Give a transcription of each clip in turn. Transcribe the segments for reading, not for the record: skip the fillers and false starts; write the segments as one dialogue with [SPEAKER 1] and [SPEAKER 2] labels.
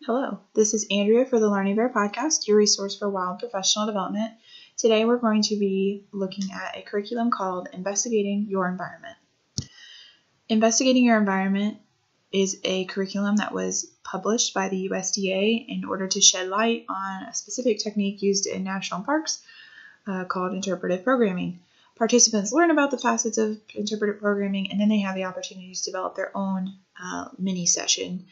[SPEAKER 1] Hello, this is Andrea for the Learning Bear Podcast, your resource for wild professional development. Today we're going to be looking at a curriculum called Investigating Your Environment. Investigating Your Environment is a curriculum that was published by the USDA in order to shed light on a specific technique used in national parks called interpretive programming. Participants learn about the facets of interpretive programming, and then they have the opportunity to develop their own mini session.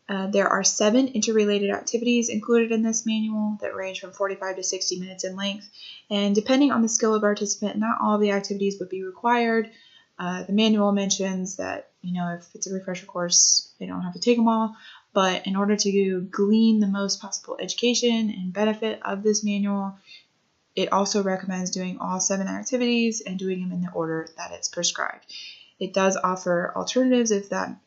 [SPEAKER 1] There are 7 interrelated activities included in this manual that range from 45 to 60 minutes in length, and depending on the skill of participant, not all of the activities would be required. The manual mentions that, if it's a refresher course, they don't have to take them all, but in order to glean the most possible education and benefit of this manual, it also recommends doing all 7 activities and doing them in the order that it's prescribed. It does offer alternatives if that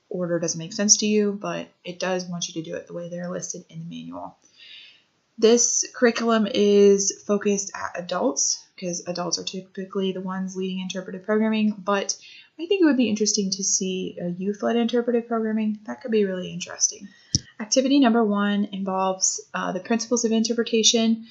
[SPEAKER 1] order doesn't make sense to you, but it does want you to do it the way they're listed in the manual. This curriculum is focused at adults because adults are typically the ones leading interpretive programming, but I think it would be interesting to see a youth-led interpretive programming. That could be really interesting. Activity number 1 involves the principles of interpretation.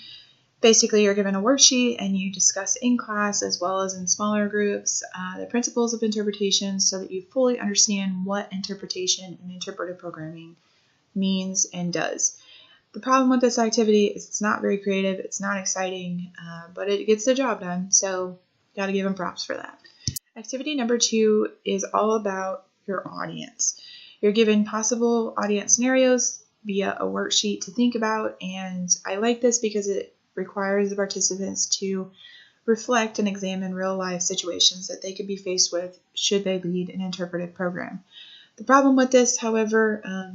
[SPEAKER 1] Basically, you're given a worksheet and you discuss in class as well as in smaller groups the principles of interpretation so that you fully understand what interpretation and interpretive programming means and does. The problem with this activity is it's not very creative, it's not exciting, but it gets the job done, so got to give them props for that. Activity number 2 is all about your audience. You're given possible audience scenarios via a worksheet to think about, and I like this because it requires the participants to reflect and examine real-life situations that they could be faced with should they lead an interpretive program. The problem with this, however,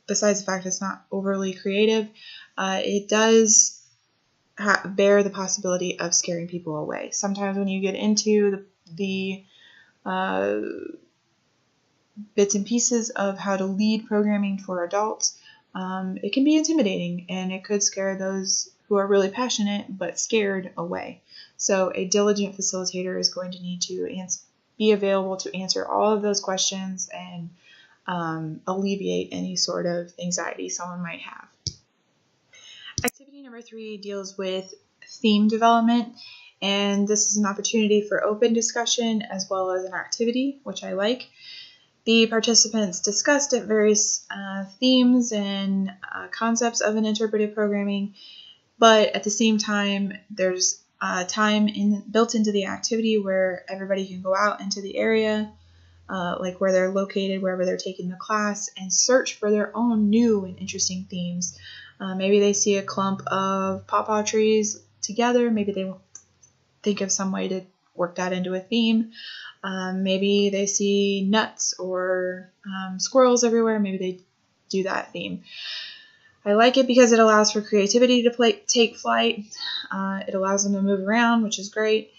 [SPEAKER 1] besides the fact it's not overly creative, it does bear the possibility of scaring people away. Sometimes when you get into the bits and pieces of how to lead programming for adults, it can be intimidating and it could scare those who are really passionate but scared away. So a diligent facilitator is going to need to be available to answer all of those questions and alleviate any sort of anxiety someone might have. Activity number 3 deals with theme development, and this is an opportunity for open discussion as well as an activity, which I like. The participants discussed various themes and concepts of an interpretive programming, but at the same time, there's time built into the activity where everybody can go out into the area, like where they're located, wherever they're taking the class, and search for their own new and interesting themes. Maybe they see a clump of pawpaw trees together. Maybe they think of some way to work that into a theme. Maybe they see nuts or squirrels everywhere. Maybe they do that theme. I like it because it allows for creativity to take flight. It allows them to move around, which is great.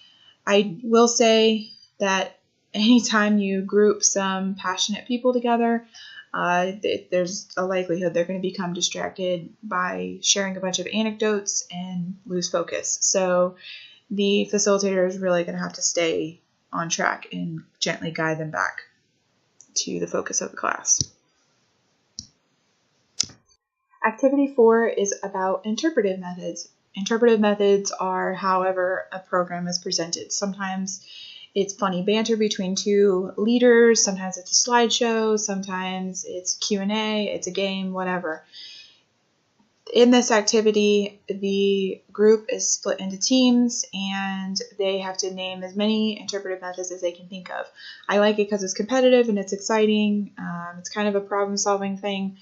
[SPEAKER 1] I will say that anytime you group some passionate people together, there's a likelihood they're going to become distracted by sharing a bunch of anecdotes and lose focus. So the facilitator is really going to have to stay on track and gently guide them back to the focus of the class. Activity 4 is about interpretive methods. Interpretive methods are however a program is presented. Sometimes it's funny banter between 2 leaders, sometimes it's a slideshow, sometimes it's Q&A, it's a game, whatever. In this activity, the group is split into teams and they have to name as many interpretive methods as they can think of. I like it because it's competitive and it's exciting. It's kind of a problem-solving thing.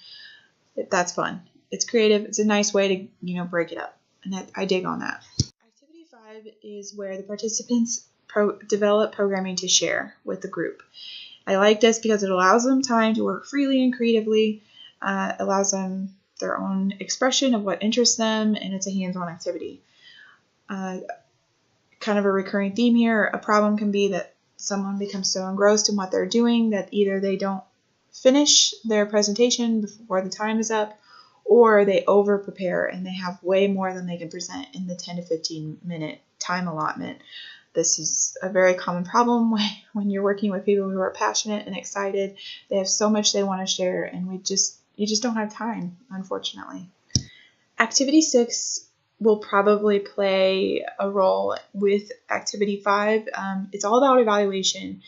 [SPEAKER 1] That's fun. It's creative. It's a nice way to, break it up. And I dig on that. Activity 5 is where the participants develop programming to share with the group. I like this because it allows them time to work freely and creatively, allows them their own expression of what interests them, and it's a hands-on activity. Kind of a recurring theme here, a problem can be that someone becomes so engrossed in what they're doing that either they don't finish their presentation before the time is up, or they over-prepare and they have way more than they can present in the 10 to 15 minute time allotment. This is a very common problem when you're working with people who are passionate and excited. They have so much they want to share, and you just don't have time, unfortunately. Activity 6 will probably play a role with Activity 5. It's all about evaluation,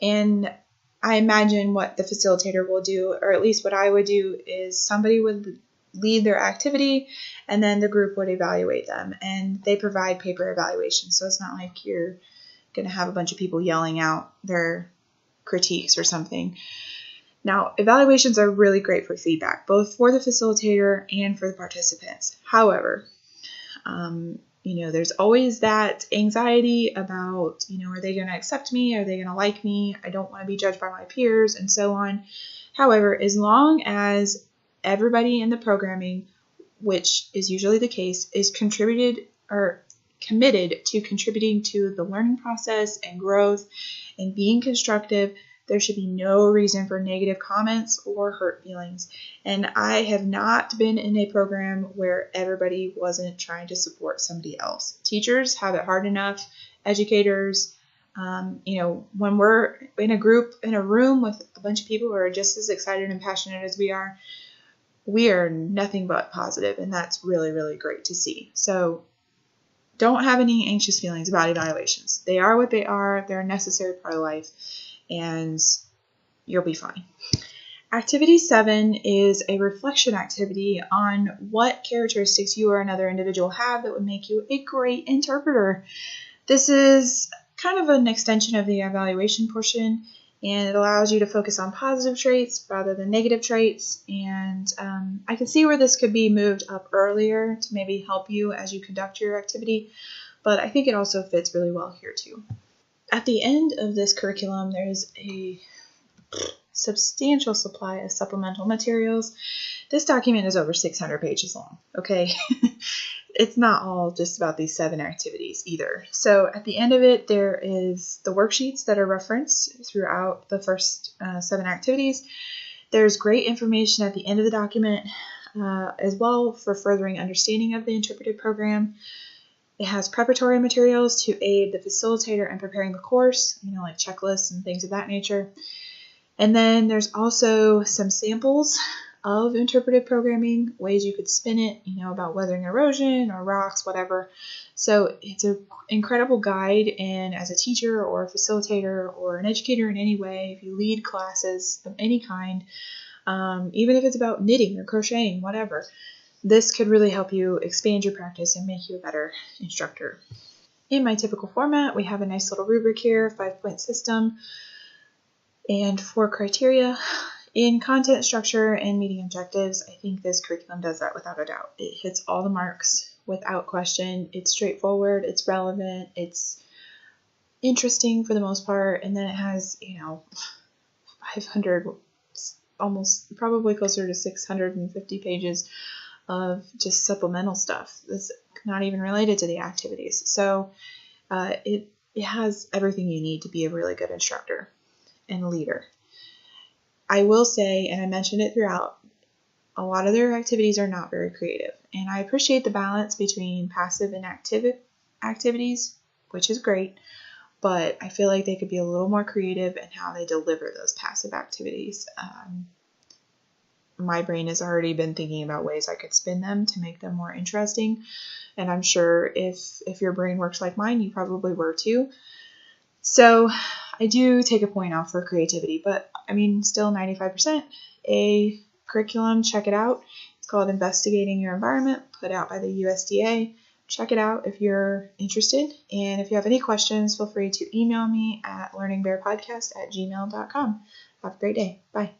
[SPEAKER 1] and I imagine what the facilitator will do, or at least what I would do, is somebody would lead their activity, and then the group would evaluate them, and they provide paper evaluation, so it's not like you're going to have a bunch of people yelling out their critiques or something. Now, evaluations are really great for feedback, both for the facilitator and for the participants. However, there's always that anxiety about, are they going to accept me? Are they going to like me? I don't want to be judged by my peers, and so on. However, as long as everybody in the programming, which is usually the case, is committed to contributing to the learning process and growth and being constructive, there should be no reason for negative comments or hurt feelings. And I have not been in a program where everybody wasn't trying to support somebody else. Teachers have it hard enough. Educators, when we're in a group, in a room with a bunch of people who are just as excited and passionate as we are nothing but positive, and that's really, really great to see. So don't have any anxious feelings about evaluations. They are what they are. They're a necessary part of life, and you'll be fine. Activity 7 is a reflection activity on what characteristics you or another individual have that would make you a great interpreter. This is kind of an extension of the evaluation portion, and it allows you to focus on positive traits rather than negative traits. And I can see where this could be moved up earlier to maybe help you as you conduct your activity, but I think it also fits really well here too. At the end of this curriculum, there's a substantial supply of supplemental materials. This document is over 600 pages long, okay? It's not all just about these 7 activities either. So at the end of it, there is the worksheets that are referenced throughout the first 7 activities. There's great information at the end of the document as well for furthering understanding of the interpretive program. It has preparatory materials to aid the facilitator in preparing the course, like checklists and things of that nature. And then there's also some samples of interpretive programming, ways you could spin it, about weathering erosion or rocks, whatever. So it's an incredible guide, and as a teacher or a facilitator or an educator in any way, if you lead classes of any kind, even if it's about knitting or crocheting, whatever, this could really help you expand your practice and make you a better instructor. In my typical format, we have a nice little rubric here, 5-point system, and 4 criteria. In content structure and meeting objectives, I think this curriculum does that without a doubt. It hits all the marks without question. It's straightforward, it's relevant, it's interesting for the most part, and then it has, 500, almost probably closer to 650 pages of just supplemental stuff that's not even related to the activities. So it has everything you need to be a really good instructor and leader. I will say, and I mentioned it throughout, a lot of their activities are not very creative. And I appreciate the balance between passive and active activities, which is great, but I feel like they could be a little more creative in how they deliver those passive activities. My brain has already been thinking about ways I could spin them to make them more interesting. And I'm sure if your brain works like mine, you probably were too. So I do take a point off for creativity, but still 95%. A curriculum, check it out. It's called Investigating Your Environment, put out by the USDA. Check it out if you're interested. And if you have any questions, feel free to email me at learningbearpodcast@gmail.com. Have a great day. Bye.